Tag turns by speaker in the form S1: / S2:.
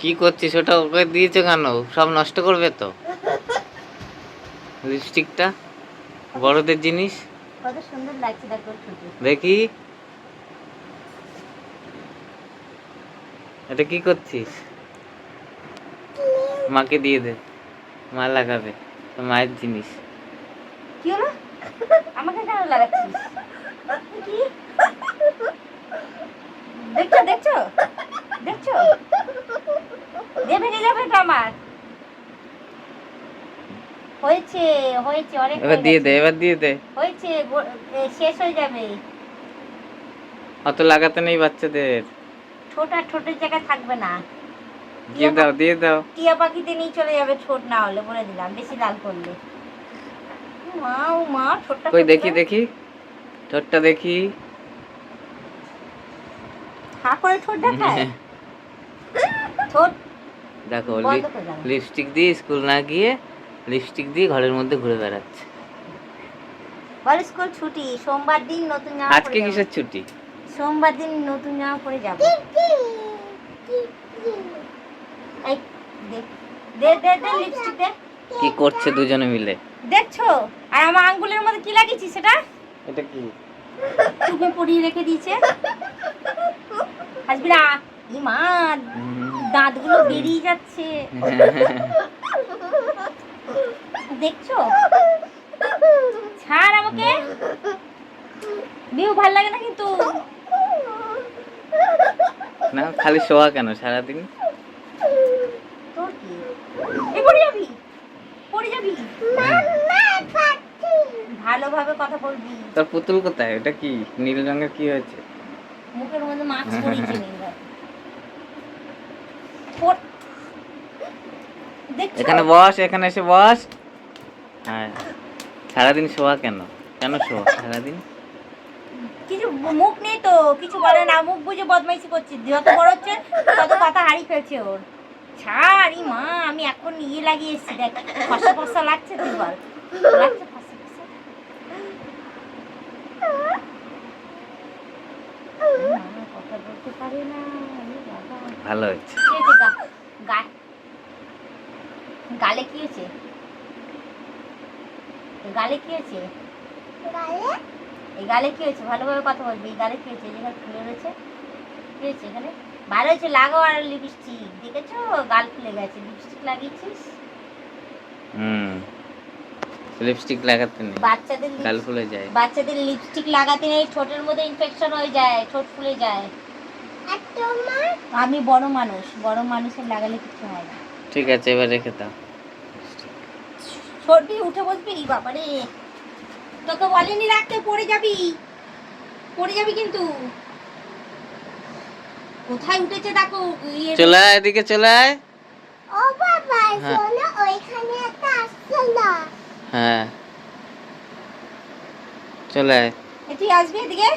S1: কি করছিস ওটা? ওকে দিয়েছো কেন? সব নষ্ট করবে তো লিপস্টিকটা, বড়দের জিনিস।
S2: কত সুন্দর লাগছে দেখো ছোট।
S1: দেখি এটা কি করছিস? মাকে দিয়ে দে, মা লাগাবে, মায়ের জিনিস।
S2: কি হলো? আমাকে কেন লাগাচ্ছিস? কি দেখছো দেখছো দেখছো? দিয়ে ভেঙে যাবে তো আমার। হয়েছে হয়েছে অনেক
S1: এবার
S2: হয়ে
S1: দিয়ে
S2: গেছে।
S1: দে, এবার দিয়ে দে।
S2: হয়েছে শেষ হয়ে যাবে।
S1: অত লাগাতে নেই বাচ্চাদের।
S2: ছোট আর ছোটের জায়গায় থাকবে না।
S1: দিয়ে দাও, দিয়ে দাও।
S2: টিয়া পাখিতে নিয়ে চলে যাবে ছোট না হলে, বলে দিলাম, বেশি লাল করলে। মা ও মা ছোটটা
S1: কই দেখি দেখি ঠোঁটটা দেখি।
S2: হা করে ঠোঁট দেখায়। ঠোঁট
S1: দেখো
S2: বন্ধ করে দাও।
S1: লিপস্টিক দিয়ে স্কুল না গিয়ে লিপস্টিক দিয়ে ঘরের মধ্যে ঘুরে বেড়াচ্ছে।
S2: বল স্কুল ছুটি, সোমবার দিন নতুন জামা
S1: আজকে
S2: পরে যাব।
S1: কিসের ছুটি?
S2: সোমবার দিন নতুন জামা পরে যাব। এই দে দে দে দে লিপস্টিক দে।
S1: কি করছে দুজনে মিলে?
S2: দেখছো? আর আমার আঙ্গুলের মধ্যে কি লাগিয়েছিস সেটা?
S1: এটা কি?
S2: চুপে পরিয়ে রেখে দিয়েছে। হাসবি না। ই মা, দাঁতগুলো বেরিয়ে যাচ্ছে। দেখছো? ছাড় আমাকে। বিউ ভাল লাগে না কিন্তু।
S1: না খালি শোয়া কেন সারাদিন?
S2: তোর কি? এই পড়ে যাবি, পড়ে যাবি। ভালোভাবে কথা বলবি।
S1: তোর পুতুল কোথায়? এটা কি নীল রঙের? কি হয়েছে?
S2: মুখের মধ্যে মাস্ক পরিয়েছি নি। দেখছো?
S1: এখানে বস, এখানে এসে বস। হ্যাঁ, সারাদিন শোয়া কেন? কেন শোয়া সারাদিন?
S2: কিছু মুখ নেই তো, কিছু বলে না, মুখ বুঝে বদমাইশি করছি। যত বড় হচ্ছে তত কথা হারিয়ে ফেলছে ওর। ছাড় ই মা, আমি এখন লাগিয়ে এসেছি দেখ। ফসা ফসা লাগছে, তুই বল লাগছে ফসা ফসা? কথা বলতে পারে না।
S1: ভালো হয়েছে।
S2: গালে কি হয়েছে? গালে কি হয়েছে? এই গালে কি হয়েছে? ভালোভাবে কথা বলবি। এই গালে কি হয়েছে? এই জায়গায় ফুলে রয়েছে, কি হয়েছে এখানে? ভালো হয়েছে, লাগাও আর লিপস্টিক। দেখেছো গাল ফুলে গেছে, লিপস্টিক লাগিয়েছিস।
S1: লিপস্টিক লাগাতে নেই,
S2: বাচ্চাদের
S1: গাল ফুলে যায়।
S2: বাচ্চাদের লিপস্টিক লাগাতে নেই, ঠোঁটের মধ্যে ইনফেকশন হয়ে যায়, ঠোঁট ফুলে যায়। আমি বড় মানুষ, বড় মানুষের লাগালে কিছু হয় না।
S1: ঠিক আছে, এবার রেখে দাও।
S2: ছোটবি, উঠে বসবি। বাবারে, তোকে বলেনি রাখতে, পড়ে যাবি, পড়ে যাবি কিন্তু। কোথায় উঠেছে দেখো।
S1: চলে আয়, এদিকে চলে আয়।
S2: ও বাবা, শোনো ওইখানে একটা আসছে না।
S1: হ্যাঁ, চলে আয়।
S2: তুই আসবি এদিকে।